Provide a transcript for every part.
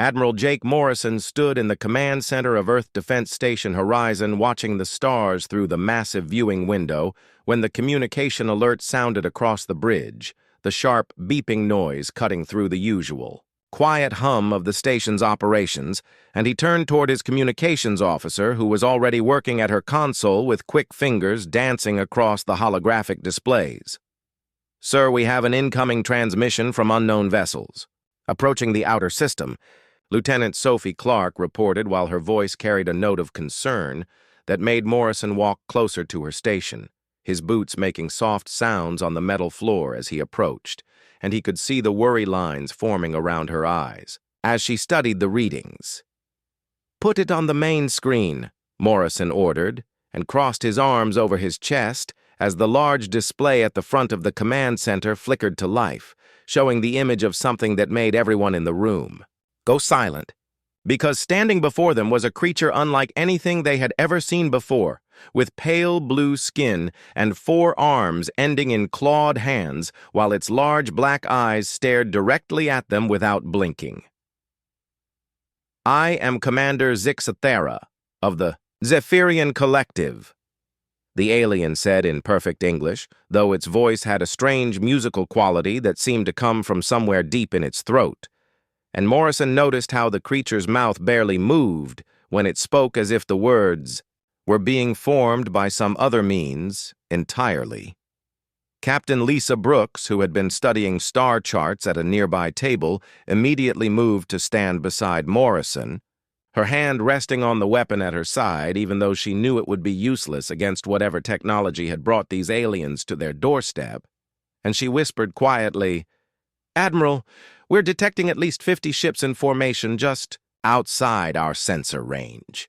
Admiral Jake Morrison stood in the command center of Earth Defense Station Horizon watching the stars through the massive viewing window when the communication alert sounded across the bridge, the sharp, beeping noise cutting through the usual quiet hum of the station's operations, and he turned toward his communications officer, who was already working at her console with quick fingers dancing across the holographic displays. "Sir, we have an incoming transmission from unknown vessels. Approaching the outer system," Lieutenant Sophie Clark reported while her voice carried a note of concern that made Morrison walk closer to her station, his boots making soft sounds on the metal floor as he approached, and he could see the worry lines forming around her eyes as she studied the readings. "Put it on the main screen," Morrison ordered, and crossed his arms over his chest as the large display at the front of the command center flickered to life, showing the image of something that made everyone in the room go silent, because standing before them was a creature unlike anything they had ever seen before, with pale blue skin and 4 arms ending in clawed hands, while its large black eyes stared directly at them without blinking. "I am Commander Zixathera of the Zephyrian Collective," the alien said in perfect English, though its voice had a strange musical quality that seemed to come from somewhere deep in its throat. And Morrison noticed how the creature's mouth barely moved when it spoke, as if the words were being formed by some other means entirely. Captain Lisa Brooks, who had been studying star charts at a nearby table, immediately moved to stand beside Morrison, her hand resting on the weapon at her side, even though she knew it would be useless against whatever technology had brought these aliens to their doorstep, and she whispered quietly, "Admiral, we're detecting at least 50 ships in formation just outside our sensor range."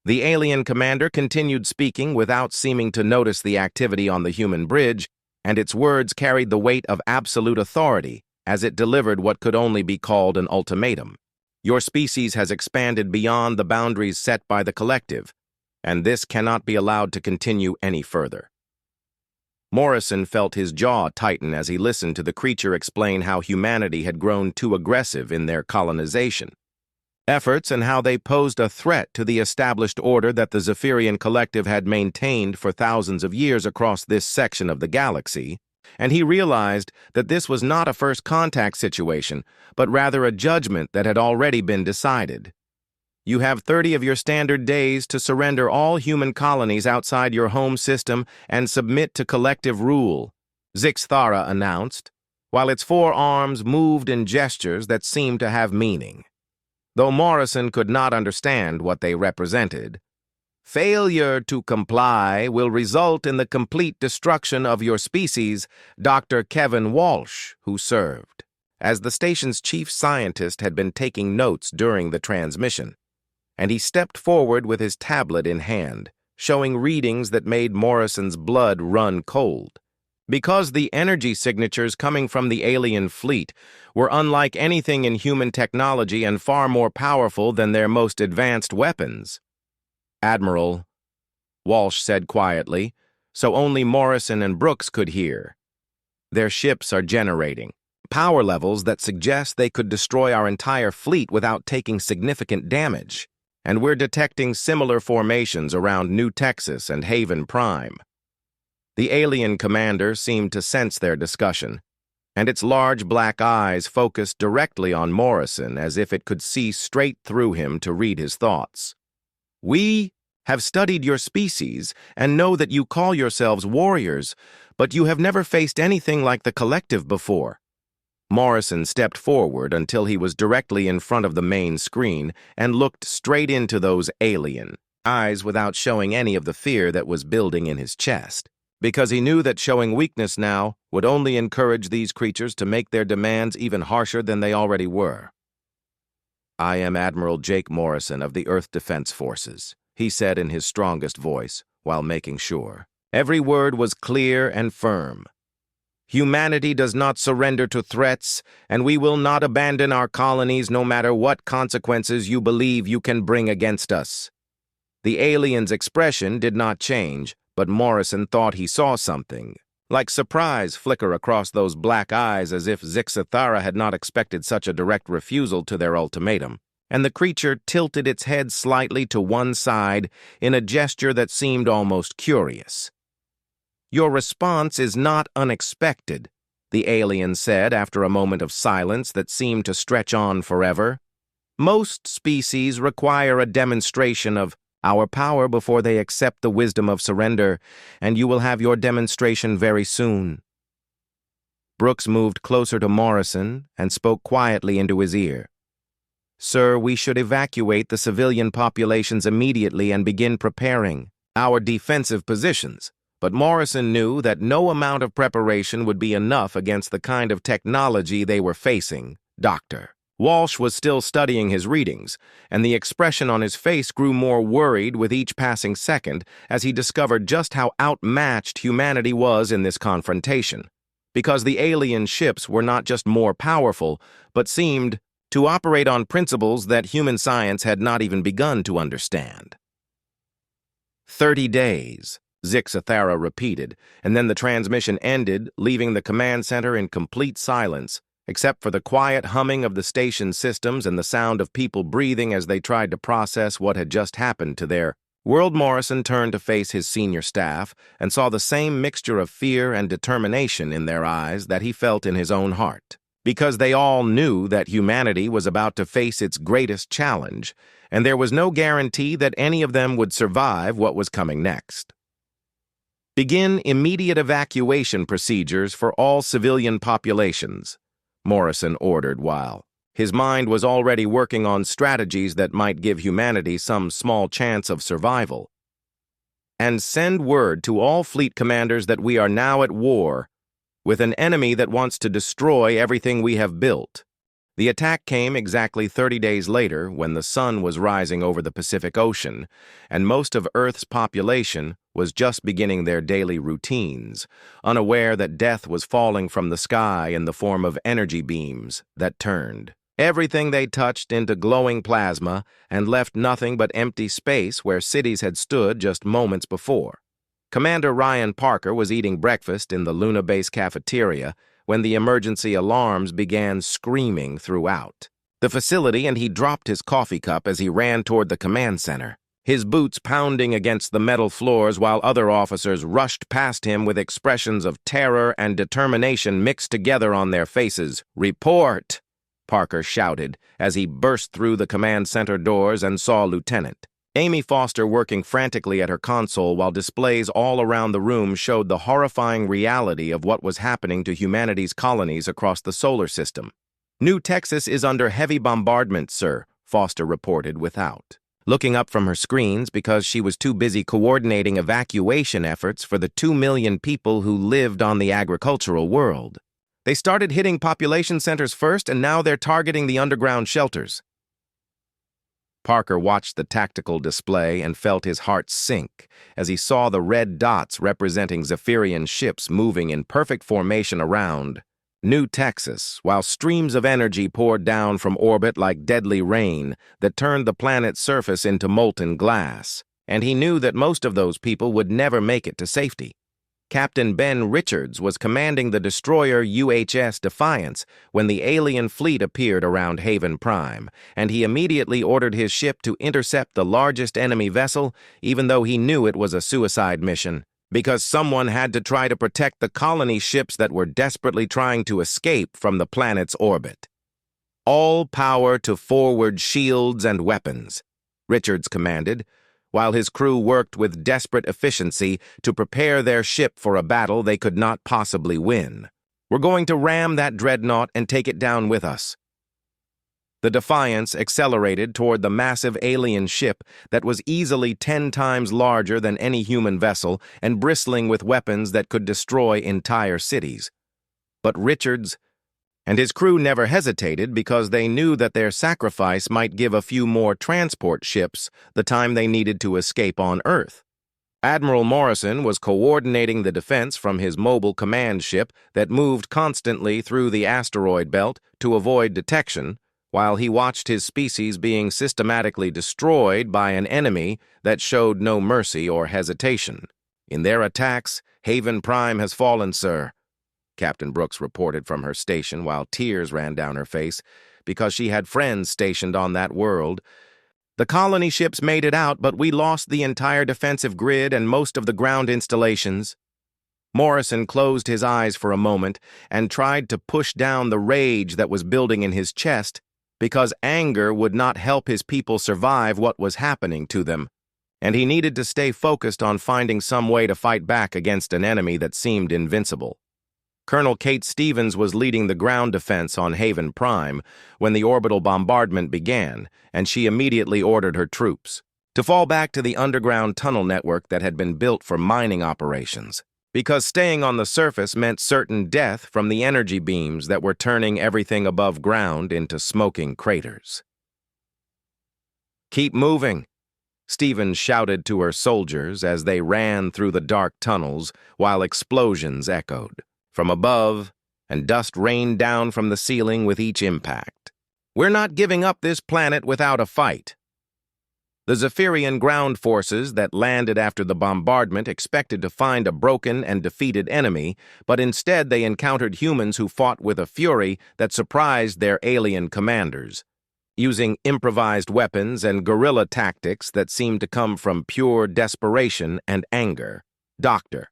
The alien commander continued speaking without seeming to notice the activity on the human bridge, and its words carried the weight of absolute authority as it delivered what could only be called an ultimatum. "Your species has expanded beyond the boundaries set by the collective, and this cannot be allowed to continue any further." Morrison felt his jaw tighten as he listened to the creature explain how humanity had grown too aggressive in their colonization efforts and how they posed a threat to the established order that the Zephyrian Collective had maintained for thousands of years across this section of the galaxy, and he realized that this was not a first contact situation, but rather a judgment that had already been decided. "You have 30 of your standard days to surrender all human colonies outside your home system and submit to collective rule," Zixathera announced, while its 4 arms moved in gestures that seemed to have meaning, though Morrison could not understand what they represented. "Failure to comply will result in the complete destruction of your species," Dr. Kevin Walsh, who served as the station's chief scientist, had been taking notes during the transmission, and he stepped forward with his tablet in hand, showing readings that made Morrison's blood run cold. Because the energy signatures coming from the alien fleet were unlike anything in human technology and far more powerful than their most advanced weapons. "Admiral," Walsh said quietly, so only Morrison and Brooks could hear, "their ships are generating power levels that suggest they could destroy our entire fleet without taking significant damage, and we're detecting similar formations around New Texas and Haven Prime." The alien commander seemed to sense their discussion, and its large black eyes focused directly on Morrison as if it could see straight through him to read his thoughts. "We have studied your species and know that you call yourselves warriors, but you have never faced anything like the collective before." Morrison stepped forward until he was directly in front of the main screen and looked straight into those alien eyes without showing any of the fear that was building in his chest, because he knew that showing weakness now would only encourage these creatures to make their demands even harsher than they already were. "I am Admiral Jake Morrison of the Earth Defense Forces," he said in his strongest voice, while making sure every word was clear and firm. "Humanity does not surrender to threats, and we will not abandon our colonies no matter what consequences you believe you can bring against us." The alien's expression did not change, but Morrison thought he saw something, like surprise flicker across those black eyes as if Zixathara had not expected such a direct refusal to their ultimatum, and the creature tilted its head slightly to one side in a gesture that seemed almost curious. "Your response is not unexpected," the alien said after a moment of silence that seemed to stretch on forever. "Most species require a demonstration of our power before they accept the wisdom of surrender, and you will have your demonstration very soon." Brooks moved closer to Morrison and spoke quietly into his ear. "Sir, we should evacuate the civilian populations immediately and begin preparing our defensive positions." But Morrison knew that no amount of preparation would be enough against the kind of technology they were facing. Dr. Walsh was still studying his readings, and the expression on his face grew more worried with each passing second as he discovered just how outmatched humanity was in this confrontation, because the alien ships were not just more powerful, but seemed to operate on principles that human science had not even begun to understand. 30 days. Zixathara repeated, and then the transmission ended, leaving the command center in complete silence, except for the quiet humming of the station systems and the sound of people breathing as they tried to process what had just happened to their world. Morrison turned to face his senior staff and saw the same mixture of fear and determination in their eyes that he felt in his own heart, because they all knew that humanity was about to face its greatest challenge, and there was no guarantee that any of them would survive what was coming next. "Begin immediate evacuation procedures for all civilian populations," Morrison ordered while his mind was already working on strategies that might give humanity some small chance of survival. "And send word to all fleet commanders that we are now at war with an enemy that wants to destroy everything we have built." The attack came exactly 30 days later when the sun was rising over the Pacific Ocean, and most of Earth's population was just beginning their daily routines, unaware that death was falling from the sky in the form of energy beams that turned everything they touched into glowing plasma and left nothing but empty space where cities had stood just moments before. Commander Ryan Parker was eating breakfast in the Luna Base cafeteria when the emergency alarms began screaming throughout the facility, and he dropped his coffee cup as he ran toward the command center, his boots pounding against the metal floors while other officers rushed past him with expressions of terror and determination mixed together on their faces. "Report!" Parker shouted as he burst through the command center doors and saw Lieutenant Amy Foster working frantically at her console while displays all around the room showed the horrifying reality of what was happening to humanity's colonies across the solar system. "New Texas is under heavy bombardment, sir," Foster reported without looking up from her screens because she was too busy coordinating evacuation efforts for the 2 million people who lived on the agricultural world. "They started hitting population centers first, and now they're targeting the underground shelters." Parker watched the tactical display and felt his heart sink as he saw the red dots representing Zephyrian ships moving in perfect formation around New Texas, while streams of energy poured down from orbit like deadly rain that turned the planet's surface into molten glass, and he knew that most of those people would never make it to safety. Captain Ben Richards was commanding the destroyer UHS Defiance when the alien fleet appeared around Haven Prime, and he immediately ordered his ship to intercept the largest enemy vessel, even though he knew it was a suicide mission, because someone had to try to protect the colony ships that were desperately trying to escape from the planet's orbit. "All power to forward shields and weapons," Richards commanded, while his crew worked with desperate efficiency to prepare their ship for a battle they could not possibly win. "We're going to ram that dreadnought and take it down with us." The Defiance accelerated toward the massive alien ship that was easily 10 times larger than any human vessel and bristling with weapons that could destroy entire cities. But Richards and his crew never hesitated because they knew that their sacrifice might give a few more transport ships the time they needed to escape on Earth. Admiral Morrison was coordinating the defense from his mobile command ship that moved constantly through the asteroid belt to avoid detection, while he watched his species being systematically destroyed by an enemy that showed no mercy or hesitation. In their attacks, Haven Prime has fallen, sir, Captain Brooks reported from her station while tears ran down her face because she had friends stationed on that world. The colony ships made it out, but we lost the entire defensive grid and most of the ground installations. Morrison closed his eyes for a moment and tried to push down the rage that was building in his chest because anger would not help his people survive what was happening to them, and he needed to stay focused on finding some way to fight back against an enemy that seemed invincible. Colonel Kate Stevens was leading the ground defense on Haven Prime when the orbital bombardment began, and she immediately ordered her troops to fall back to the underground tunnel network that had been built for mining operations, because staying on the surface meant certain death from the energy beams that were turning everything above ground into smoking craters. "Keep moving," Stevens shouted to her soldiers as they ran through the dark tunnels while explosions echoed from above, and dust rained down from the ceiling with each impact. "We're not giving up this planet without a fight." The Zephyrian ground forces that landed after the bombardment expected to find a broken and defeated enemy, but instead they encountered humans who fought with a fury that surprised their alien commanders, using improvised weapons and guerrilla tactics that seemed to come from pure desperation and anger. Dr.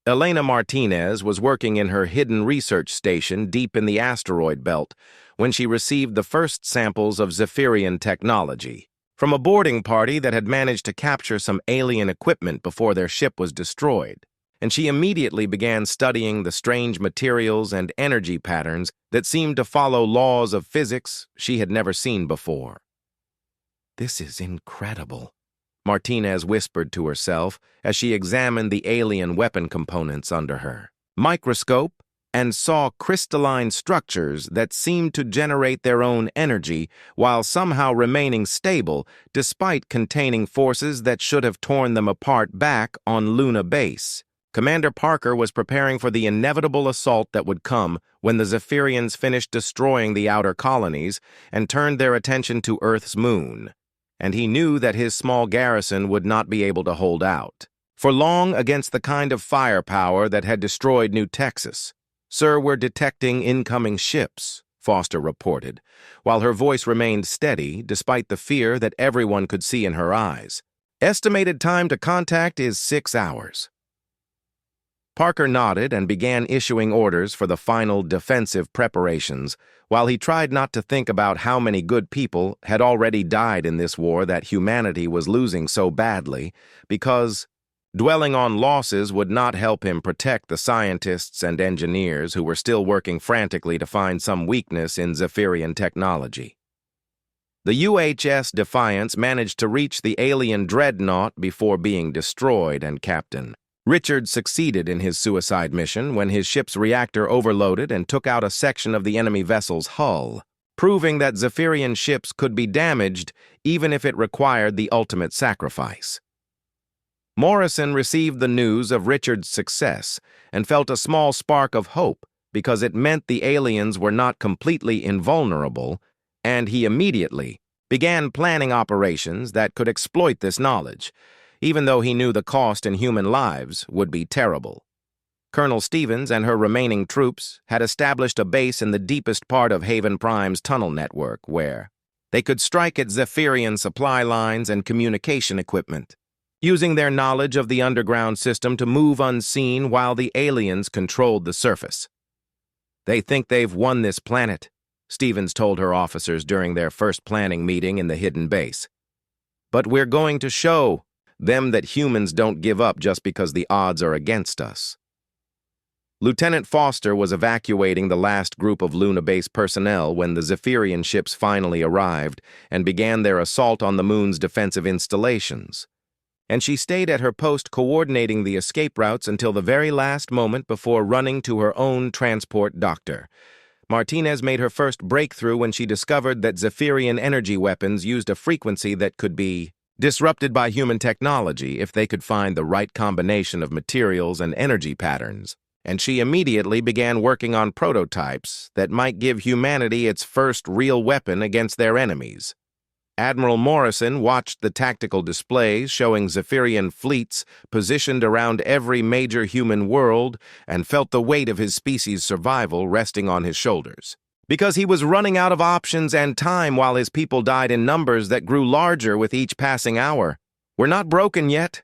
Elena Martinez was working in her hidden research station deep in the asteroid belt when she received the first samples of Zephyrian technology from a boarding party that had managed to capture some alien equipment before their ship was destroyed, and she immediately began studying the strange materials and energy patterns that seemed to follow laws of physics she had never seen before. "This is incredible," Martinez whispered to herself as she examined the alien weapon components under her microscope and saw crystalline structures that seemed to generate their own energy while somehow remaining stable despite containing forces that should have torn them apart back on Luna Base. Commander Parker was preparing for the inevitable assault that would come when the Zephyrians finished destroying the outer colonies and turned their attention to Earth's moon, and he knew that his small garrison would not be able to hold out for long against the kind of firepower that had destroyed New Texas. "Sir, we're detecting incoming ships," Foster reported, while her voice remained steady despite the fear that everyone could see in her eyes. "Estimated time to contact is 6 hours. Parker nodded and began issuing orders for the final defensive preparations, while he tried not to think about how many good people had already died in this war that humanity was losing so badly, because dwelling on losses would not help him protect the scientists and engineers who were still working frantically to find some weakness in Zephyrian technology. The UHS Defiance managed to reach the alien dreadnought before being destroyed, and Captain Richard succeeded in his suicide mission when his ship's reactor overloaded and took out a section of the enemy vessel's hull, proving that Zephyrian ships could be damaged even if it required the ultimate sacrifice. Morrison received the news of Richard's success and felt a small spark of hope because it meant the aliens were not completely invulnerable, and he immediately began planning operations that could exploit this knowledge, even though he knew the cost in human lives would be terrible. Colonel Stevens and her remaining troops had established a base in the deepest part of Haven Prime's tunnel network where they could strike at Zephyrian supply lines and communication equipment, using their knowledge of the underground system to move unseen while the aliens controlled the surface. "They think they've won this planet," Stevens told her officers during their first planning meeting in the hidden base. "But we're going to show them that humans don't give up just because the odds are against us." Lieutenant Foster was evacuating the last group of Luna Base personnel when the Zephyrian ships finally arrived and began their assault on the moon's defensive installations, and she stayed at her post coordinating the escape routes until the very last moment before running to her own transport doctor. Martinez made her first breakthrough when she discovered that Zephyrian energy weapons used a frequency that could be disrupted by human technology if they could find the right combination of materials and energy patterns, and she immediately began working on prototypes that might give humanity its first real weapon against their enemies. Admiral Morrison watched the tactical displays showing Zephyrian fleets positioned around every major human world and felt the weight of his species' survival resting on his shoulders. Because he was running out of options and time while his people died in numbers that grew larger with each passing hour. "We're not broken yet,"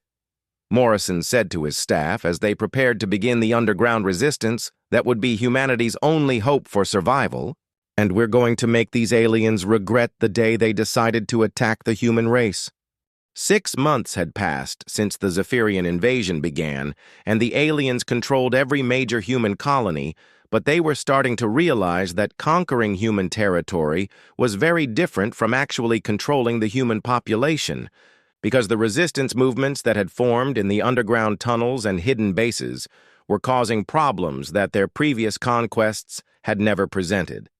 Morrison said to his staff as they prepared to begin the underground resistance that would be humanity's only hope for survival. "And we're going to make these aliens regret the day they decided to attack the human race." 6 months had passed since the Zephyrian invasion began, and the aliens controlled every major human colony, but they were starting to realize that conquering human territory was very different from actually controlling the human population, because the resistance movements that had formed in the underground tunnels and hidden bases were causing problems that their previous conquests had never presented.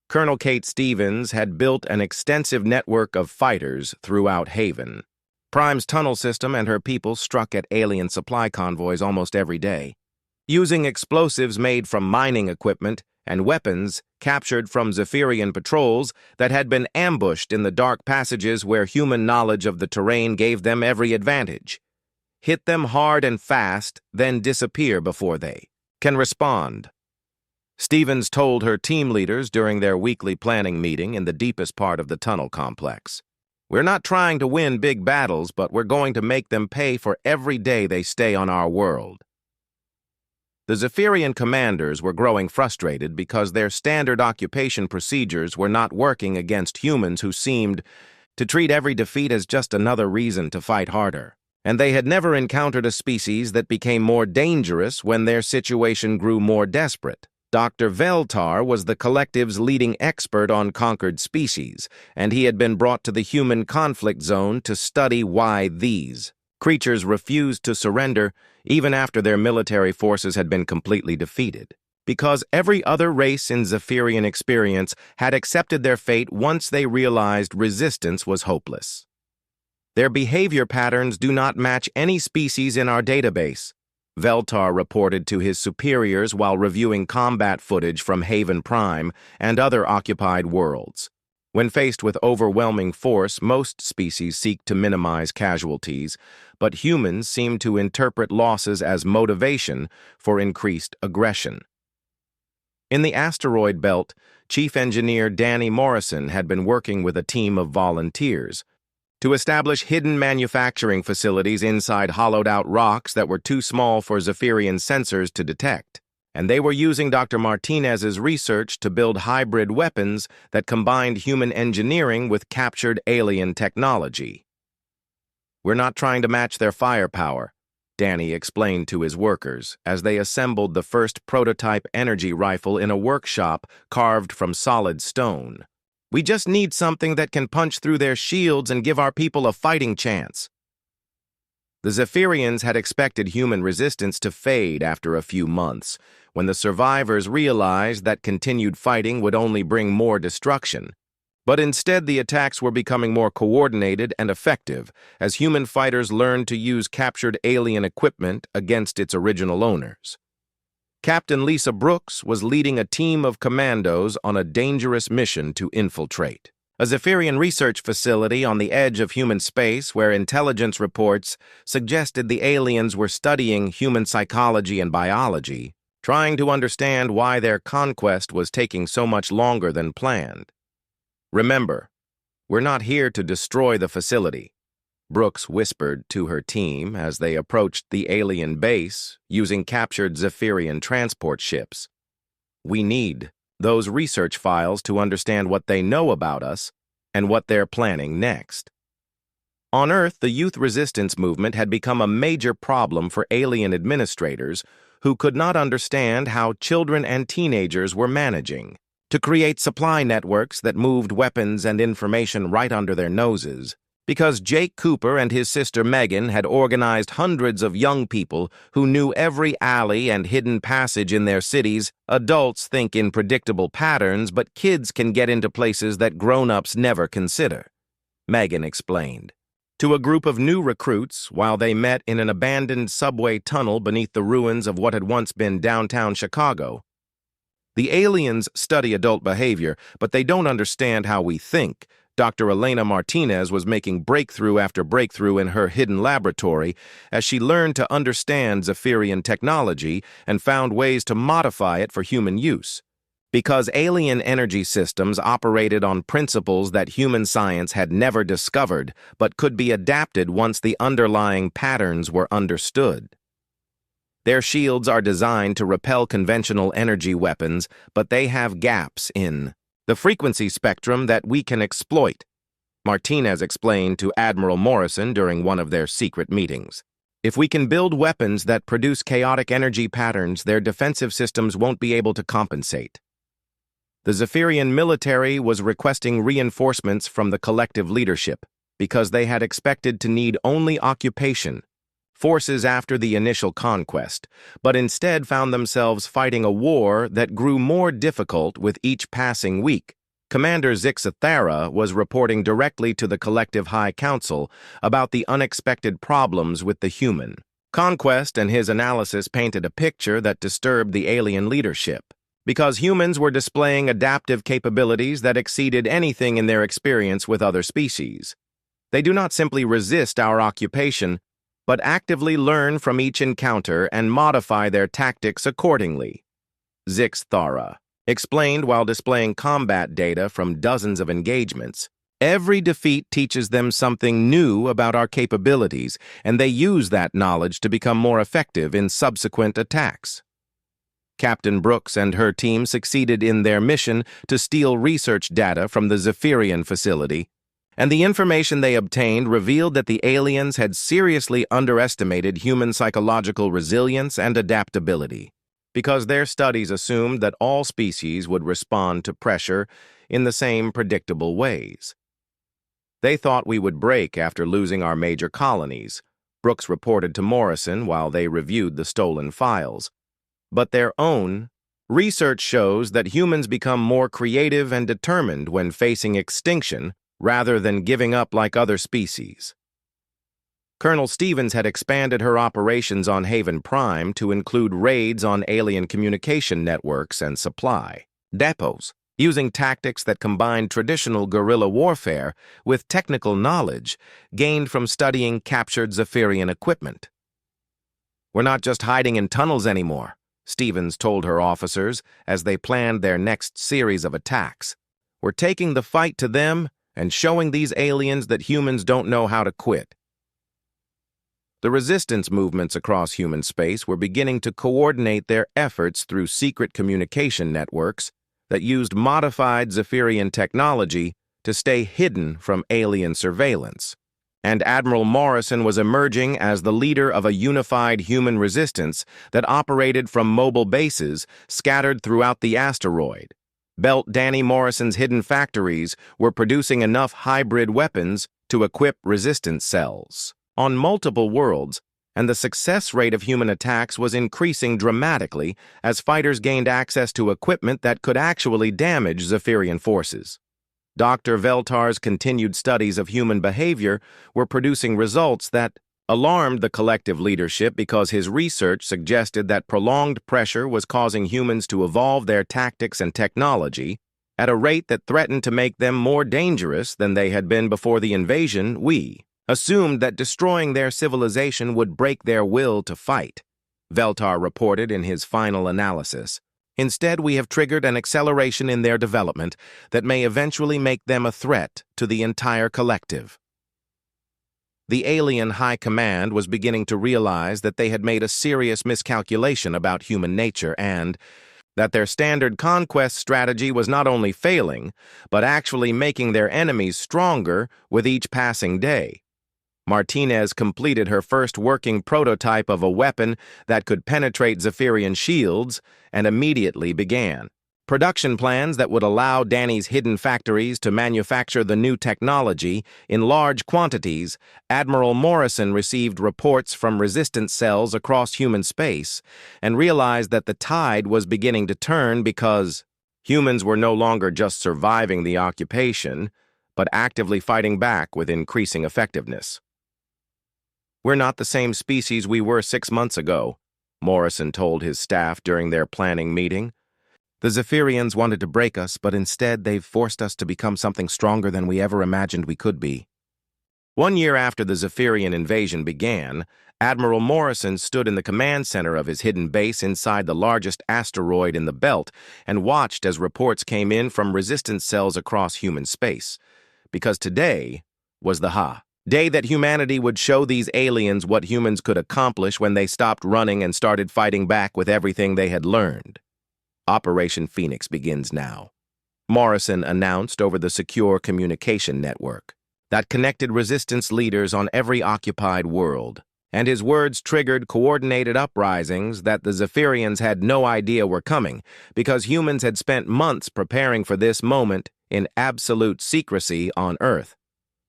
Colonel Kate Stevens had built an extensive network of fighters throughout Haven. Prime's tunnel system and her people struck at alien supply convoys almost every day, using explosives made from mining equipment and weapons captured from Zephyrian patrols that had been ambushed in the dark passages where human knowledge of the terrain gave them every advantage. Hit them hard and fast, then disappear before they can respond. Stevens told her team leaders during their weekly planning meeting in the deepest part of the tunnel complex. "We're not trying to win big battles, but we're going to make them pay for every day they stay on our world." The Zephyrian commanders were growing frustrated because their standard occupation procedures were not working against humans who seemed to treat every defeat as just another reason to fight harder. And they had never encountered a species that became more dangerous when their situation grew more desperate. Dr. Veltar was the collective's leading expert on conquered species, and he had been brought to the human conflict zone to study why these creatures refused to surrender even after their military forces had been completely defeated. Because every other race in Zephyrian experience had accepted their fate once they realized resistance was hopeless. "Their behavior patterns do not match any species in our database," Veltar reported to his superiors while reviewing combat footage from Haven Prime and other occupied worlds. When faced with overwhelming force, most species seek to minimize casualties, but humans seem to interpret losses as motivation for increased aggression. In the asteroid belt, Chief Engineer Danny Morrison had been working with a team of volunteers to establish hidden manufacturing facilities inside hollowed-out rocks that were too small for Zephyrian sensors to detect. And they were using Dr. Martinez's research to build hybrid weapons that combined human engineering with captured alien technology. "We're not trying to match their firepower," Danny explained to his workers as they assembled the first prototype energy rifle in a workshop carved from solid stone. "We just need something that can punch through their shields and give our people a fighting chance." The Zephyrians had expected human resistance to fade after a few months, when the survivors realized that continued fighting would only bring more destruction. But instead, the attacks were becoming more coordinated and effective as human fighters learned to use captured alien equipment against its original owners. Captain Lisa Brooks was leading a team of commandos on a dangerous mission to infiltrate a Zephyrian research facility on the edge of human space where intelligence reports suggested the aliens were studying human psychology and biology, trying to understand why their conquest was taking so much longer than planned. "Remember, we're not here to destroy the facility," Brooks whispered to her team as they approached the alien base using captured Zephyrian transport ships. "We need those research files to understand what they know about us and what they're planning next." On Earth, the youth resistance movement had become a major problem for alien administrators who could not understand how children and teenagers were managing to create supply networks that moved weapons and information right under their noses. Because Jake Cooper and his sister Megan had organized hundreds of young people who knew every alley and hidden passage in their cities, adults think in predictable patterns, but kids can get into places that grown-ups never consider, Megan explained. To a group of new recruits while they met in an abandoned subway tunnel beneath the ruins of what had once been downtown Chicago. "The aliens study adult behavior, but they don't understand how we think," Dr. Elena Martinez was making breakthrough after breakthrough in her hidden laboratory as she learned to understand Zephyrian technology and found ways to modify it for human use. Because alien energy systems operated on principles that human science had never discovered but could be adapted once the underlying patterns were understood. Their shields are designed to repel conventional energy weapons, but they have gaps in the frequency spectrum that we can exploit, Martinez explained to Admiral Morrison during one of their secret meetings. If we can build weapons that produce chaotic energy patterns, their defensive systems won't be able to compensate. The Zephyrian military was requesting reinforcements from the collective leadership because they had expected to need only occupation forces after the initial conquest, but instead found themselves fighting a war that grew more difficult with each passing week. Commander Zixathara was reporting directly to the Collective High Council about the unexpected problems with the human conquest, and his analysis painted a picture that disturbed the alien leadership, because humans were displaying adaptive capabilities that exceeded anything in their experience with other species. They do not simply resist our occupation, but actively learn from each encounter and modify their tactics accordingly, Zixathara explained while displaying combat data from dozens of engagements. Every defeat teaches them something new about our capabilities, and they use that knowledge to become more effective in subsequent attacks. Captain Brooks and her team succeeded in their mission to steal research data from the Zephyrian facility, and the information they obtained revealed that the aliens had seriously underestimated human psychological resilience and adaptability, because their studies assumed that all species would respond to pressure in the same predictable ways. They thought we would break after losing our major colonies, Brooks reported to Morrison while they reviewed the stolen files. But their own research shows that humans become more creative and determined when facing extinction rather than giving up like other species. Colonel Stevens had expanded her operations on Haven Prime to include raids on alien communication networks and supply depots, using tactics that combined traditional guerrilla warfare with technical knowledge gained from studying captured Zephyrian equipment. "We're not just hiding in tunnels anymore," Stevens told her officers as they planned their next series of attacks. "We're taking the fight to them and showing these aliens that humans don't know how to quit." The resistance movements across human space were beginning to coordinate their efforts through secret communication networks that used modified Zephyrian technology to stay hidden from alien surveillance. And Admiral Morrison was emerging as the leader of a unified human resistance that operated from mobile bases scattered throughout the asteroid belt. Danny Morrison's hidden factories were producing enough hybrid weapons to equip resistance cells on multiple worlds, and the success rate of human attacks was increasing dramatically as fighters gained access to equipment that could actually damage Zephyrian forces. Dr. Veltar's continued studies of human behavior were producing results that alarmed the collective leadership because his research suggested that prolonged pressure was causing humans to evolve their tactics and technology at a rate that threatened to make them more dangerous than they had been before the invasion. "We assumed that destroying their civilization would break their will to fight," Veltar reported in his final analysis. "Instead, we have triggered an acceleration in their development that may eventually make them a threat to the entire collective." The alien high command was beginning to realize that they had made a serious miscalculation about human nature and that their standard conquest strategy was not only failing, but actually making their enemies stronger with each passing day. Martinez completed her first working prototype of a weapon that could penetrate Zephyrian shields and immediately began production plans that would allow Danny's hidden factories to manufacture the new technology in large quantities. Admiral Morrison received reports from resistance cells across human space and realized that the tide was beginning to turn because humans were no longer just surviving the occupation, but actively fighting back with increasing effectiveness. "We're not the same species we were 6 months ago," Morrison told his staff during their planning meeting. The Zephyrians wanted to break us, but instead they've forced us to become something stronger than we ever imagined we could be. 1 year after the Zephyrian invasion began, Admiral Morrison stood in the command center of his hidden base inside the largest asteroid in the belt and watched as reports came in from resistance cells across human space. Because today was the day that humanity would show these aliens what humans could accomplish when they stopped running and started fighting back with everything they had learned. Operation Phoenix begins now, Morrison announced over the secure communication network that connected resistance leaders on every occupied world, and his words triggered coordinated uprisings that the Zephyrians had no idea were coming because humans had spent months preparing for this moment in absolute secrecy on Earth.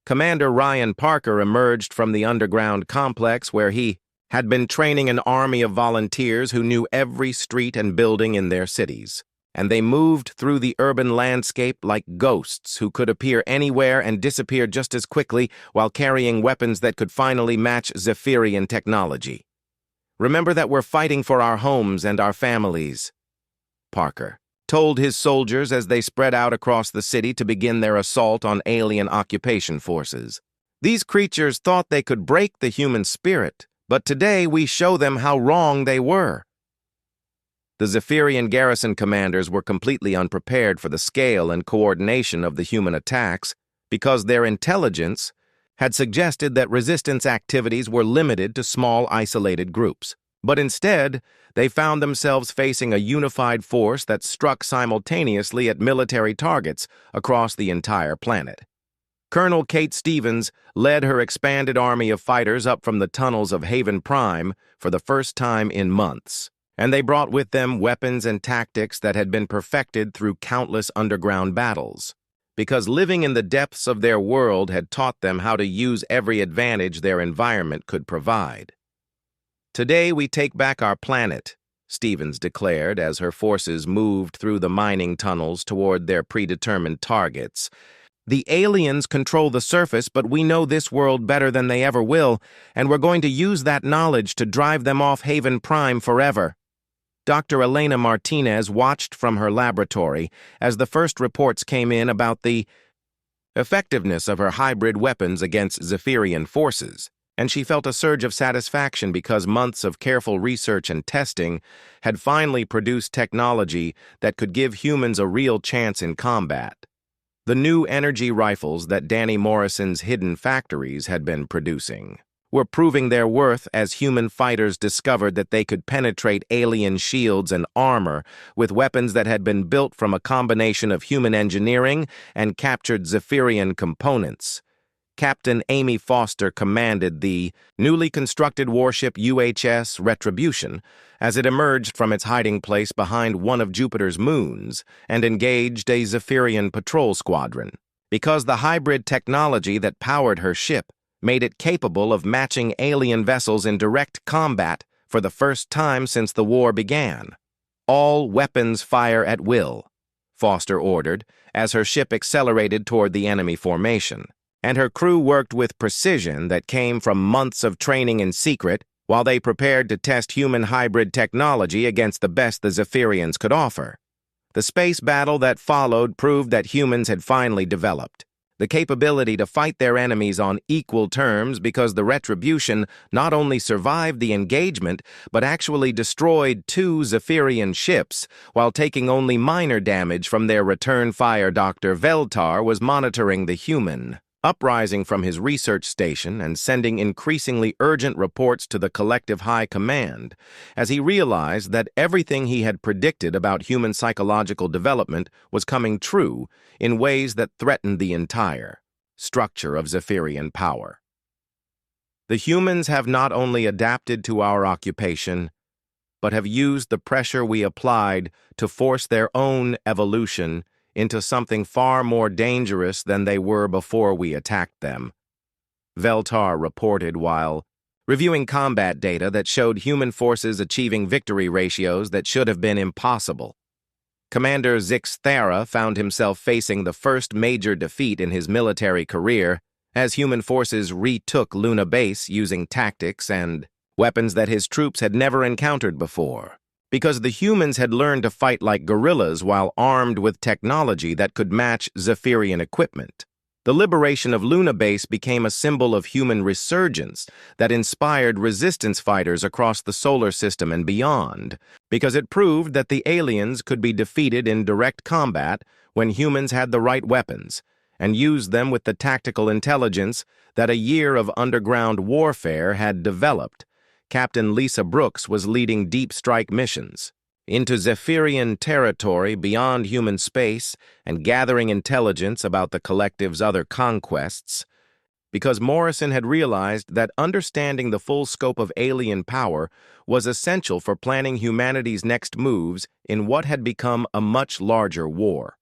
Commander Ryan Parker emerged from the underground complex where he had been training an army of volunteers who knew every street and building in their cities, and they moved through the urban landscape like ghosts who could appear anywhere and disappear just as quickly while carrying weapons that could finally match Zephyrian technology. "Remember that we're fighting for our homes and our families," Parker told his soldiers as they spread out across the city to begin their assault on alien occupation forces. "These creatures thought they could break the human spirit, but today we show them how wrong they were." The Zephyrian garrison commanders were completely unprepared for the scale and coordination of the human attacks because their intelligence had suggested that resistance activities were limited to small, isolated groups. But instead, they found themselves facing a unified force that struck simultaneously at military targets across the entire planet. Colonel Kate Stevens led her expanded army of fighters up from the tunnels of Haven Prime for the first time in months, and they brought with them weapons and tactics that had been perfected through countless underground battles, because living in the depths of their world had taught them how to use every advantage their environment could provide. "Today we take back our planet," Stevens declared as her forces moved through the mining tunnels toward their predetermined targets. "The aliens control the surface, but we know this world better than they ever will, and we're going to use that knowledge to drive them off Haven Prime forever." Dr. Elena Martinez watched from her laboratory as the first reports came in about the effectiveness of her hybrid weapons against Zephyrian forces, and she felt a surge of satisfaction because months of careful research and testing had finally produced technology that could give humans a real chance in combat. The new energy rifles that Danny Morrison's hidden factories had been producing were proving their worth as human fighters discovered that they could penetrate alien shields and armor with weapons that had been built from a combination of human engineering and captured Zephyrian components. Captain Amy Foster commanded the newly constructed warship UHS Retribution as it emerged from its hiding place behind one of Jupiter's moons and engaged a Zephyrian patrol squadron, because the hybrid technology that powered her ship made it capable of matching alien vessels in direct combat for the first time since the war began. "All weapons fire at will," Foster ordered as her ship accelerated toward the enemy formation, and her crew worked with precision that came from months of training in secret while they prepared to test human hybrid technology against the best the Zephyrians could offer. The space battle that followed proved that humans had finally developed the capability to fight their enemies on equal terms because the Retribution not only survived the engagement but actually destroyed 2 Zephyrian ships while taking only minor damage from their return fire. Dr. Veltar was monitoring the human uprising from his research station and sending increasingly urgent reports to the collective high command as he realized that everything he had predicted about human psychological development was coming true in ways that threatened the entire structure of Zephyrian power. "The humans have not only adapted to our occupation, but have used the pressure we applied to force their own evolution into something far more dangerous than they were before we attacked them," Veltar reported while reviewing combat data that showed human forces achieving victory ratios that should have been impossible. Commander Zix Thera found himself facing the first major defeat in his military career as human forces retook Luna Base using tactics and weapons that his troops had never encountered before, because the humans had learned to fight like guerrillas while armed with technology that could match Zephyrian equipment. The liberation of Luna Base became a symbol of human resurgence that inspired resistance fighters across the solar system and beyond, because it proved that the aliens could be defeated in direct combat when humans had the right weapons, and used them with the tactical intelligence that a year of underground warfare had developed. Captain Lisa Brooks was leading deep strike missions into Zephyrian territory beyond human space and gathering intelligence about the collective's other conquests, because Morrison had realized that understanding the full scope of alien power was essential for planning humanity's next moves in what had become a much larger war.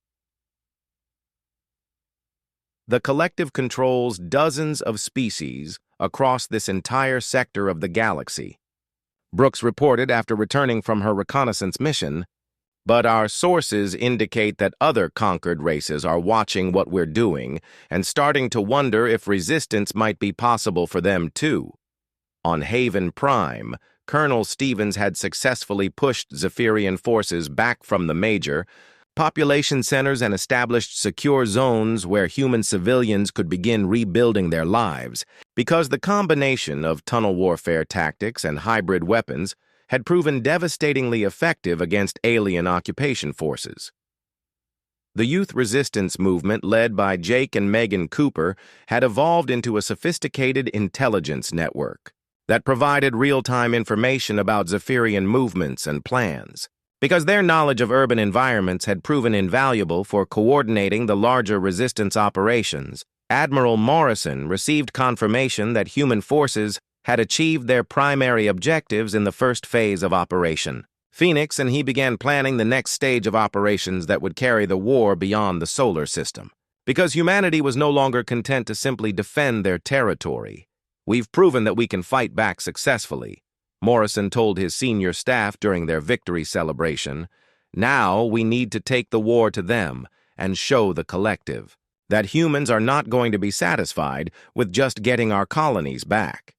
The collective controls dozens of species across this entire sector of the galaxy, Brooks reported after returning from her reconnaissance mission, but our sources indicate that other conquered races are watching what we're doing and starting to wonder if resistance might be possible for them too. On Haven Prime, Colonel Stevens had successfully pushed Zephyrian forces back from the major population centers and established secure zones where human civilians could begin rebuilding their lives, because the combination of tunnel warfare tactics and hybrid weapons had proven devastatingly effective against alien occupation forces. The youth resistance movement led by Jake and Megan Cooper had evolved into a sophisticated intelligence network that provided real-time information about Zephyrian movements and plans, because their knowledge of urban environments had proven invaluable for coordinating the larger resistance operations. Admiral Morrison received confirmation that human forces had achieved their primary objectives in the first phase of Operation Phoenix, and he began planning the next stage of operations that would carry the war beyond the solar system. Because humanity was no longer content to simply defend their territory. "We've proven that we can fight back successfully," Morrison told his senior staff during their victory celebration. "Now we need to take the war to them and show the collective that humans are not going to be satisfied with just getting our colonies back."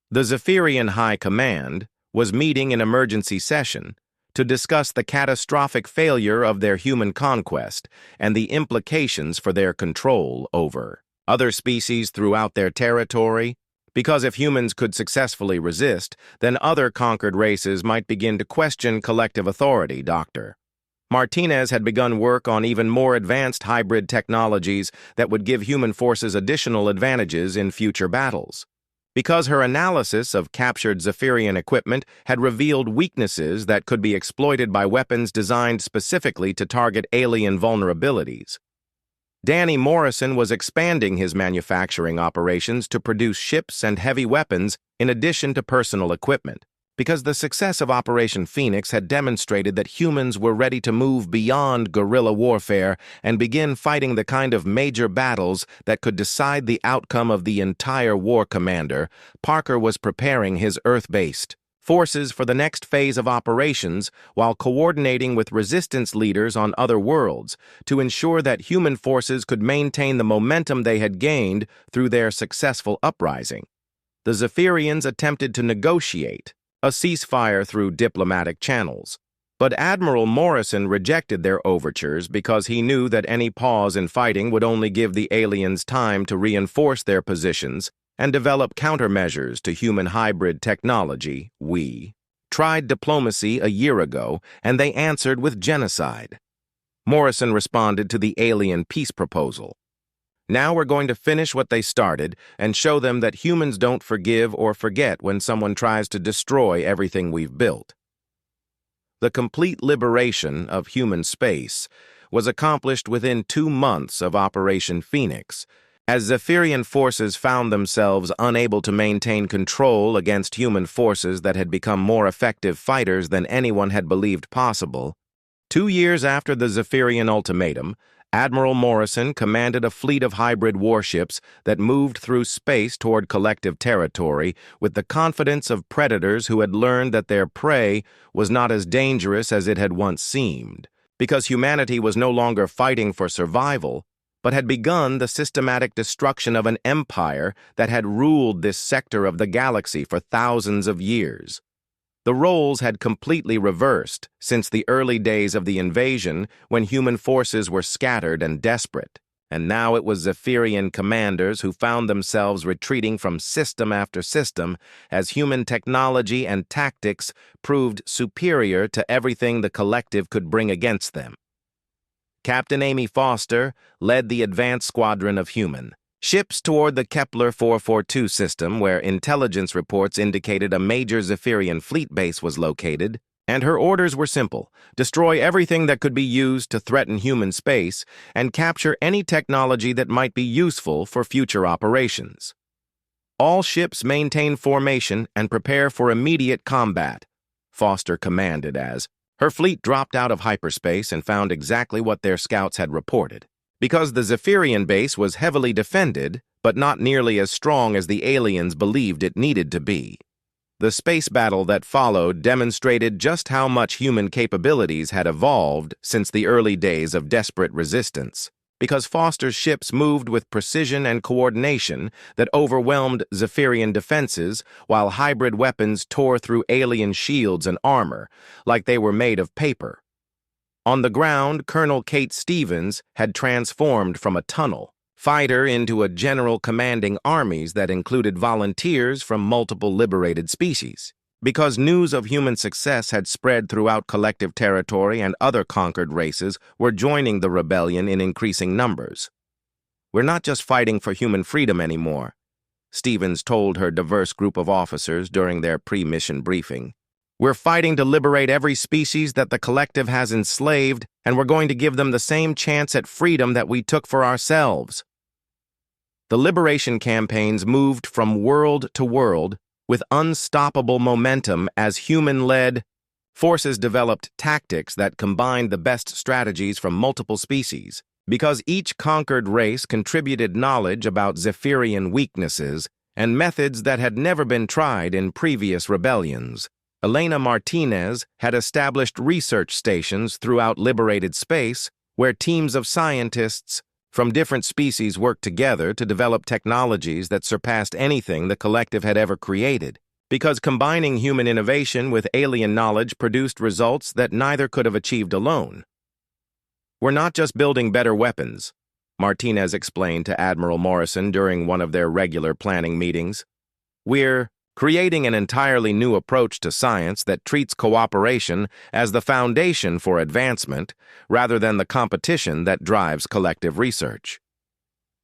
The Zephyrian High Command was meeting in emergency session to discuss the catastrophic failure of their human conquest and the implications for their control over other species throughout their territory, because if humans could successfully resist, then other conquered races might begin to question collective authority. Dr. Martinez had begun work on even more advanced hybrid technologies that would give human forces additional advantages in future battles, because her analysis of captured Zephyrian equipment had revealed weaknesses that could be exploited by weapons designed specifically to target alien vulnerabilities. Danny Morrison was expanding his manufacturing operations to produce ships and heavy weapons in addition to personal equipment, because the success of Operation Phoenix had demonstrated that humans were ready to move beyond guerrilla warfare and begin fighting the kind of major battles that could decide the outcome of the entire war. Commander Parker was preparing his Earth-based forces for the next phase of operations while coordinating with resistance leaders on other worlds to ensure that human forces could maintain the momentum they had gained through their successful uprising. The Zephyrians attempted to negotiate a ceasefire through diplomatic channels, but Admiral Morrison rejected their overtures because he knew that any pause in fighting would only give the aliens time to reinforce their positions and develop countermeasures to human hybrid technology. "We tried diplomacy a year ago, and they answered with genocide," Morrison responded to the alien peace proposal. "Now we're going to finish what they started and show them that humans don't forgive or forget when someone tries to destroy everything we've built." The complete liberation of human space was accomplished within 2 months of Operation Phoenix, as Zephyrian forces found themselves unable to maintain control against human forces that had become more effective fighters than anyone had believed possible. 2 years after the Zephyrian ultimatum, Admiral Morrison commanded a fleet of hybrid warships that moved through space toward collective territory with the confidence of predators who had learned that their prey was not as dangerous as it had once seemed, because humanity was no longer fighting for survival, but had begun the systematic destruction of an empire that had ruled this sector of the galaxy for thousands of years. The roles had completely reversed since the early days of the invasion when human forces were scattered and desperate, and now it was Zephyrian commanders who found themselves retreating from system after system as human technology and tactics proved superior to everything the collective could bring against them. Captain Amy Foster led the advance squadron of human ships toward the Kepler 442 system, where intelligence reports indicated a major Zephyrian fleet base was located, and her orders were simple: destroy everything that could be used to threaten human space and capture any technology that might be useful for future operations. All ships maintain formation and prepare for immediate combat, Foster commanded as her fleet dropped out of hyperspace and found exactly what their scouts had reported. Because the Zephyrian base was heavily defended, but not nearly as strong as the aliens believed it needed to be. The space battle that followed demonstrated just how much human capabilities had evolved since the early days of desperate resistance, because Foster's ships moved with precision and coordination that overwhelmed Zephyrian defenses, while hybrid weapons tore through alien shields and armor like they were made of paper. On the ground, Colonel Kate Stevens had transformed from a tunnel fighter into a general commanding armies that included volunteers from multiple liberated species. Because news of human success had spread throughout collective territory and other conquered races were joining the rebellion in increasing numbers. "We're not just fighting for human freedom anymore," Stevens told her diverse group of officers during their pre-mission briefing. "We're fighting to liberate every species that the collective has enslaved, and we're going to give them the same chance at freedom that we took for ourselves." The liberation campaigns moved from world to world with unstoppable momentum as human-led forces developed tactics that combined the best strategies from multiple species. Because each conquered race contributed knowledge about Zephyrian weaknesses and methods that had never been tried in previous rebellions. Elena Martinez had established research stations throughout liberated space where teams of scientists from different species worked together to develop technologies that surpassed anything the collective had ever created, because combining human innovation with alien knowledge produced results that neither could have achieved alone. "We're not just building better weapons," Martinez explained to Admiral Morrison during one of their regular planning meetings. "We're creating an entirely new approach to science that treats cooperation as the foundation for advancement rather than the competition that drives collective research."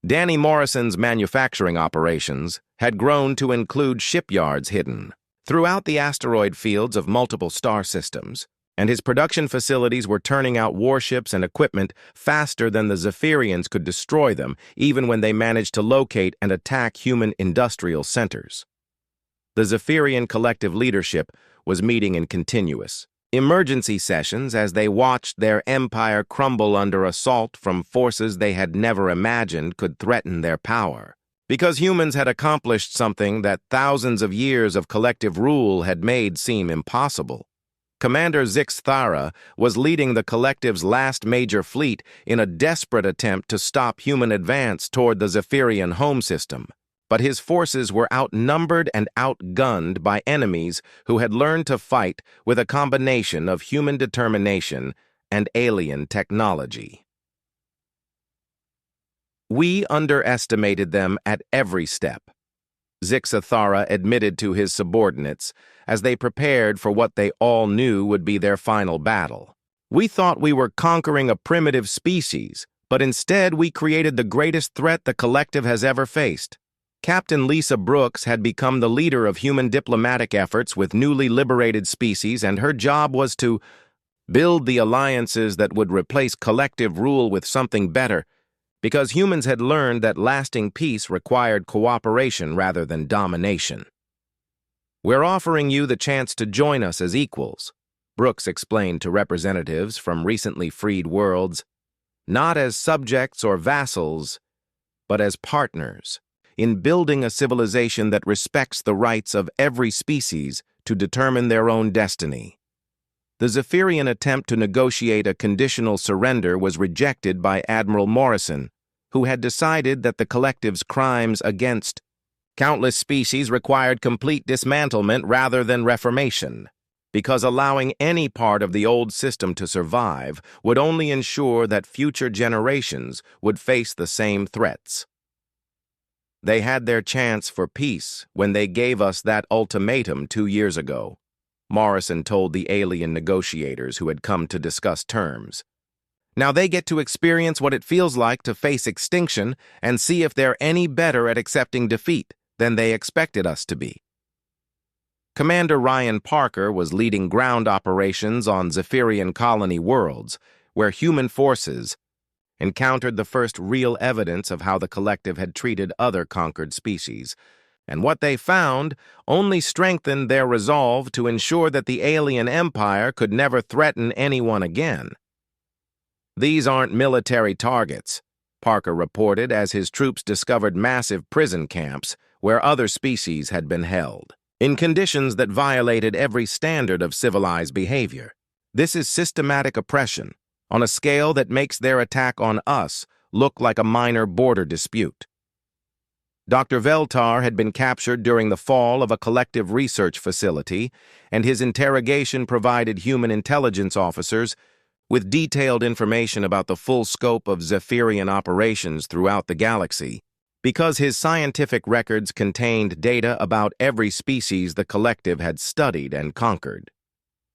Danny Morrison's manufacturing operations had grown to include shipyards hidden throughout the asteroid fields of multiple star systems, and his production facilities were turning out warships and equipment faster than the Zephyrians could destroy them, even when they managed to locate and attack human industrial centers. The Zephyrian collective leadership was meeting in continuous emergency sessions as they watched their empire crumble under assault from forces they had never imagined could threaten their power. Because humans had accomplished something that thousands of years of collective rule had made seem impossible. Commander Zix Thara was leading the collective's last major fleet in a desperate attempt to stop human advance toward the Zephyrian home system. But his forces were outnumbered and outgunned by enemies who had learned to fight with a combination of human determination and alien technology. "We underestimated them at every step," Zixathara admitted to his subordinates as they prepared for what they all knew would be their final battle. "We thought we were conquering a primitive species, but instead we created the greatest threat the collective has ever faced." Captain Lisa Brooks had become the leader of human diplomatic efforts with newly liberated species, and her job was to build the alliances that would replace collective rule with something better, because humans had learned that lasting peace required cooperation rather than domination. "We're offering you the chance to join us as equals," Brooks explained to representatives from recently freed worlds, "not as subjects or vassals, but as partners in building a civilization that respects the rights of every species to determine their own destiny." The Zephyrian attempt to negotiate a conditional surrender was rejected by Admiral Morrison, who had decided that the collective's crimes against countless species required complete dismantlement rather than reformation. because allowing any part of the old system to survive would only ensure that future generations would face the same threats. They had their chance for peace when they gave us that ultimatum 2 years ago, Morrison told the alien negotiators who had come to discuss terms. Now they get to experience what it feels like to face extinction and see if they're any better at accepting defeat than they expected us to be. Commander Ryan Parker was leading ground operations on Zephyrian colony worlds, where human forces encountered the first real evidence of how the collective had treated other conquered species, and what they found only strengthened their resolve to ensure that the alien empire could never threaten anyone again. "These aren't military targets," Parker reported as his troops discovered massive prison camps where other species had been held, in conditions that violated every standard of civilized behavior. "This is systematic oppression, on a scale that makes their attack on us look like a minor border dispute." Dr. Veltar had been captured during the fall of a collective research facility, and his interrogation provided human intelligence officers with detailed information about the full scope of Zephyrian operations throughout the galaxy, because his scientific records contained data about every species the collective had studied and conquered.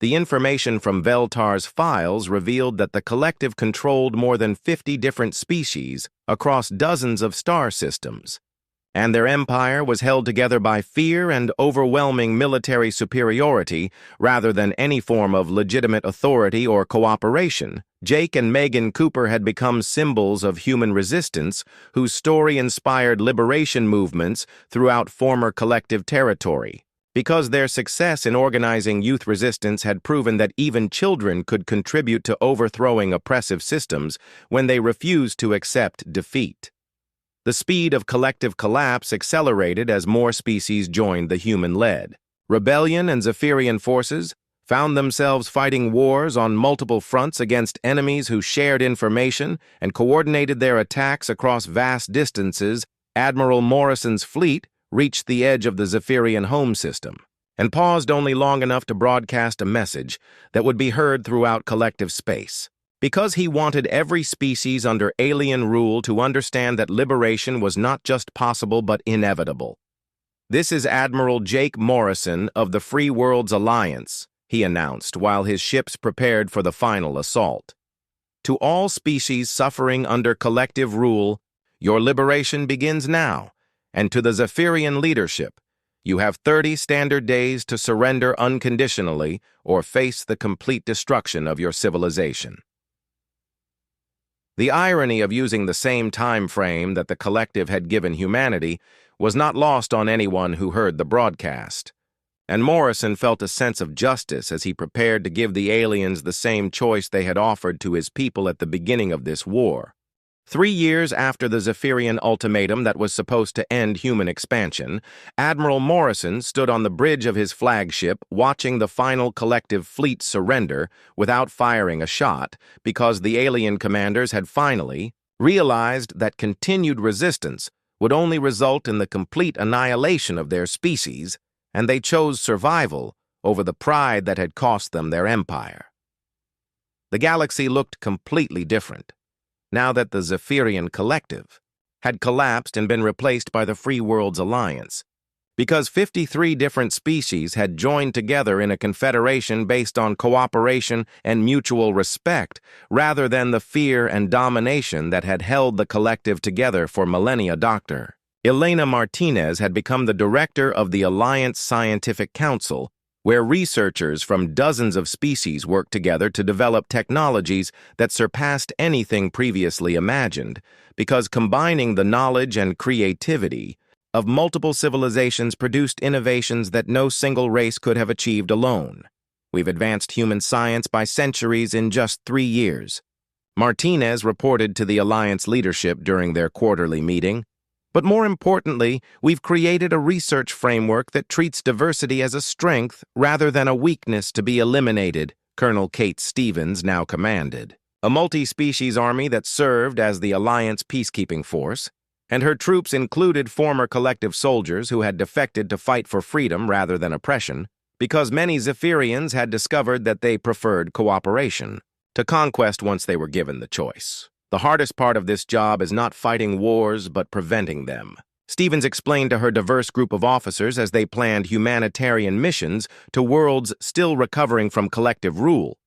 The information from Veltar's files revealed that the collective controlled more than 50 different species across dozens of star systems, and their empire was held together by fear and overwhelming military superiority rather than any form of legitimate authority or cooperation. Jake and Megan Cooper had become symbols of human resistance whose story inspired liberation movements throughout former collective territory, because their success in organizing youth resistance had proven that even children could contribute to overthrowing oppressive systems when they refused to accept defeat. The speed of collective collapse accelerated as more species joined the human-led. Rebellion and Zephyrian forces found themselves fighting wars on multiple fronts against enemies who shared information and coordinated their attacks across vast distances. Admiral Morrison's fleet reached the edge of the Zephyrian home system and paused only long enough to broadcast a message that would be heard throughout collective space. Because he wanted every species under alien rule to understand that liberation was not just possible but inevitable. "This is Admiral Jake Morrison of the Free Worlds Alliance," he announced while his ships prepared for the final assault. "To all species suffering under collective rule, your liberation begins now, and to the Zephyrian leadership, you have 30 standard days to surrender unconditionally or face the complete destruction of your civilization." The irony of using the same time frame that the collective had given humanity was not lost on anyone who heard the broadcast, and Morrison felt a sense of justice as he prepared to give the aliens the same choice they had offered to his people at the beginning of this war. 3 years after the Zephyrian ultimatum that was supposed to end human expansion, Admiral Morrison stood on the bridge of his flagship watching the final collective fleet surrender without firing a shot because the alien commanders had finally realized that continued resistance would only result in the complete annihilation of their species, and they chose survival over the pride that had cost them their empire. The galaxy looked completely different now that the Zephyrian collective had collapsed and been replaced by the Free Worlds Alliance, because 53 different species had joined together in a confederation based on cooperation and mutual respect rather than the fear and domination that had held the collective together for millennia. Dr. Elena Martinez had become the director of the Alliance Scientific Council, where researchers from dozens of species worked together to develop technologies that surpassed anything previously imagined, because combining the knowledge and creativity of multiple civilizations produced innovations that no single race could have achieved alone. "We've advanced human science by centuries in just 3 years," Martinez reported to the Alliance leadership during their quarterly meeting. "But more importantly, we've created a research framework that treats diversity as a strength rather than a weakness to be eliminated," Colonel Kate Stevens now commanded. A multi-species army that served as the Alliance peacekeeping force, and her troops included former collective soldiers who had defected to fight for freedom rather than oppression. because many Zephyrians had discovered that they preferred cooperation to conquest once they were given the choice. The hardest part of this job is not fighting wars, but preventing them. Stevens explained to her diverse group of officers as they planned humanitarian missions to worlds still recovering from collective rule.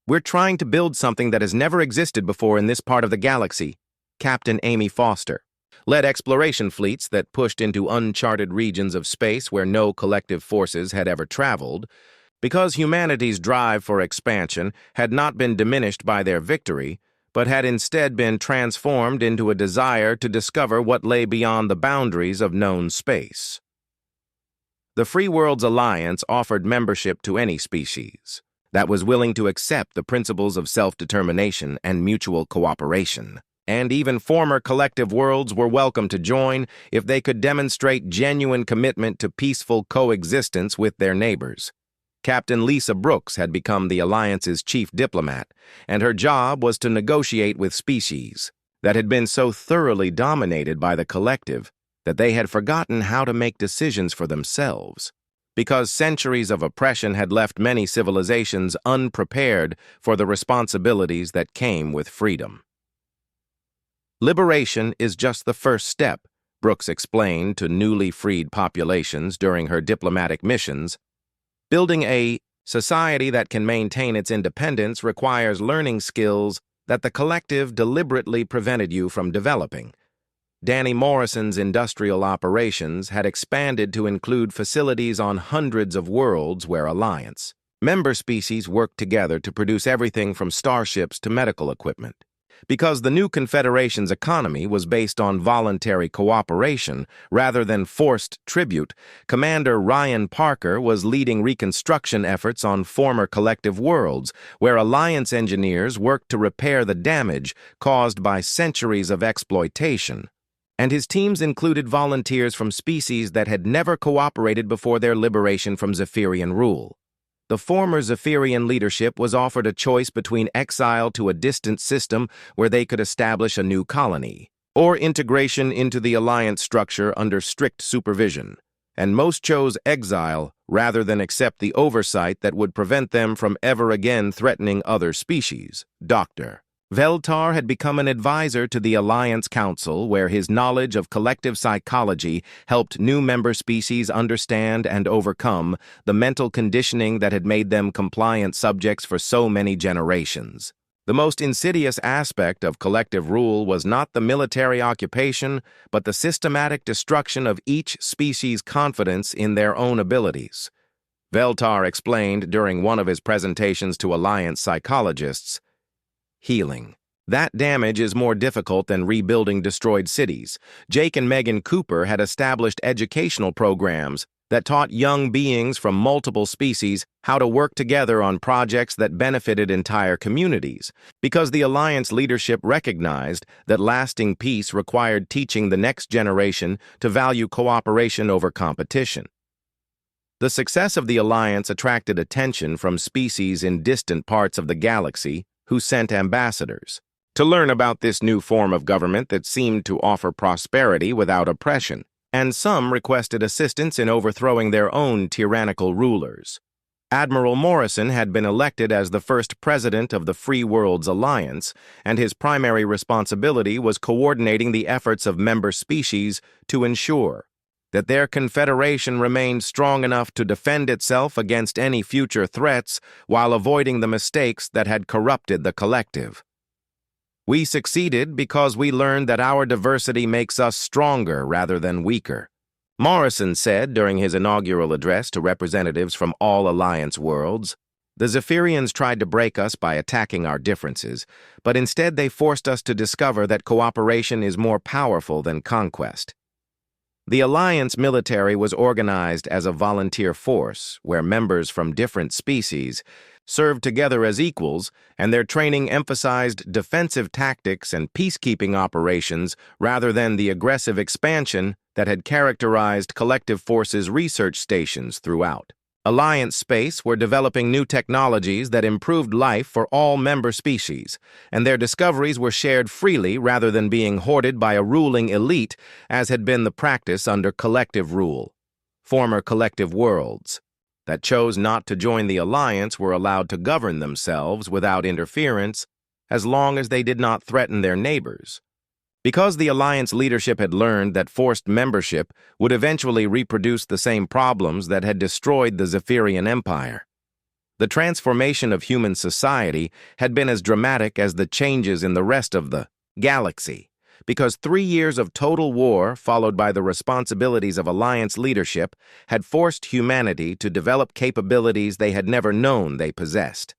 "We're trying to build something that has never existed before in this part of the galaxy," Captain Amy Foster led exploration fleets that pushed into uncharted regions of space where no collective forces had ever traveled, because humanity's drive for expansion had not been diminished by their victory, but had instead been transformed into a desire to discover what lay beyond the boundaries of known space. The Free Worlds Alliance offered membership to any species that was willing to accept the principles of self-determination and mutual cooperation. And even former collective worlds were welcome to join if they could demonstrate genuine commitment to peaceful coexistence with their neighbors. Captain Lisa Brooks had become the Alliance's chief diplomat, and her job was to negotiate with species that had been so thoroughly dominated by the collective that they had forgotten how to make decisions for themselves, because centuries of oppression had left many civilizations unprepared for the responsibilities that came with freedom. "Liberation is just the first step," Brooks explained to newly freed populations during her diplomatic missions. "Building a society that can maintain its independence requires learning skills that the collective deliberately prevented you from developing." Danny Morrison's industrial operations had expanded to include facilities on hundreds of worlds where Alliance member species worked together to produce everything from starships to medical equipment. Because the new Confederation's economy was based on voluntary cooperation rather than forced tribute, Commander Ryan Parker was leading reconstruction efforts on former collective worlds, where Alliance engineers worked to repair the damage caused by centuries of exploitation. And his teams included volunteers from species that had never cooperated before their liberation from Zephyrian rule. The former Zephyrian leadership was offered a choice between exile to a distant system where they could establish a new colony, or integration into the Alliance structure under strict supervision, and most chose exile rather than accept the oversight that would prevent them from ever again threatening other species. Dr. Veltar had become an advisor to the Alliance Council, where his knowledge of collective psychology helped new member species understand and overcome the mental conditioning that had made them compliant subjects for so many generations. The most insidious aspect of collective rule was not the military occupation, but the systematic destruction of each species' confidence in their own abilities. Veltar explained during one of his presentations to Alliance psychologists, "Healing. That damage is more difficult than rebuilding destroyed cities." Jake and Megan Cooper had established educational programs that taught young beings from multiple species how to work together on projects that benefited entire communities, because the Alliance leadership recognized that lasting peace required teaching the next generation to value cooperation over competition. The success of the Alliance attracted attention from species in distant parts of the galaxy who sent ambassadors to learn about this new form of government that seemed to offer prosperity without oppression, and some requested assistance in overthrowing their own tyrannical rulers. Admiral Morrison had been elected as the first president of the Free Worlds Alliance, and his primary responsibility was coordinating the efforts of member species to ensure that their confederation remained strong enough to defend itself against any future threats while avoiding the mistakes that had corrupted the collective. "We succeeded because we learned that our diversity makes us stronger rather than weaker," Morrison said during his inaugural address to representatives from all Alliance worlds. "The Zephyrians tried to break us by attacking our differences, but instead they forced us to discover that cooperation is more powerful than conquest." The Alliance military was organized as a volunteer force where members from different species served together as equals, and their training emphasized defensive tactics and peacekeeping operations rather than the aggressive expansion that had characterized collective forces' research stations throughout. Alliance Space were developing new technologies that improved life for all member species, and their discoveries were shared freely rather than being hoarded by a ruling elite, as had been the practice under collective rule. Former collective worlds that chose not to join the alliance were allowed to govern themselves without interference as long as they did not threaten their neighbors. Because the alliance leadership had learned that forced membership would eventually reproduce the same problems that had destroyed the Zephyrian Empire. The transformation of human society had been as dramatic as the changes in the rest of the galaxy, because 3 years of total war, followed by the responsibilities of alliance leadership, had forced humanity to develop capabilities they had never known they possessed.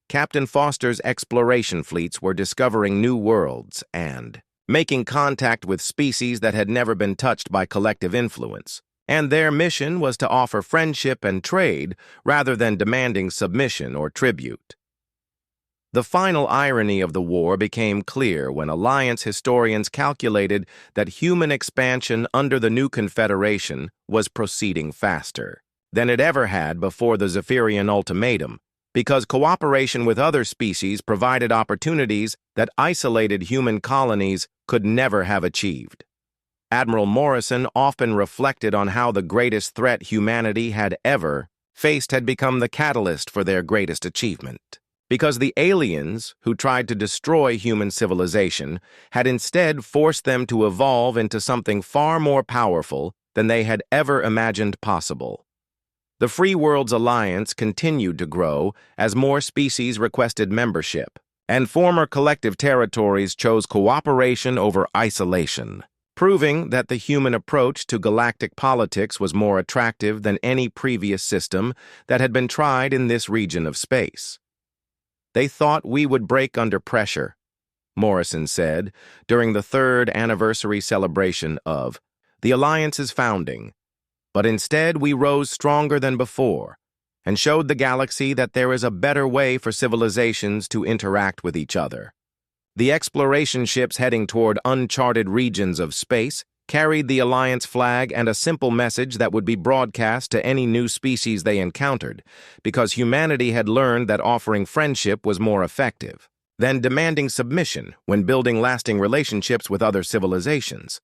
Captain Foster's exploration fleets were discovering new worlds and making contact with species that had never been touched by collective influence, and their mission was to offer friendship and trade rather than demanding submission or tribute. The final irony of the war became clear when Alliance historians calculated that human expansion under the new Confederation was proceeding faster than it ever had before the Zephyrian ultimatum, because cooperation with other species provided opportunities that isolated human colonies could never have achieved. Admiral Morrison often reflected on how the greatest threat humanity had ever faced had become the catalyst for their greatest achievement. Because the aliens, who tried to destroy human civilization, had instead forced them to evolve into something far more powerful than they had ever imagined possible. The Free Worlds Alliance continued to grow as more species requested membership, and former collective territories chose cooperation over isolation, proving that the human approach to galactic politics was more attractive than any previous system that had been tried in this region of space. "They thought we would break under pressure," Morrison said during the 3rd anniversary celebration of the Alliance's founding. "But instead we rose stronger than before and showed the galaxy that there is a better way for civilizations to interact with each other." The exploration ships heading toward uncharted regions of space carried the Alliance flag and a simple message that would be broadcast to any new species they encountered, because humanity had learned that offering friendship was more effective than demanding submission when building lasting relationships with other civilizations.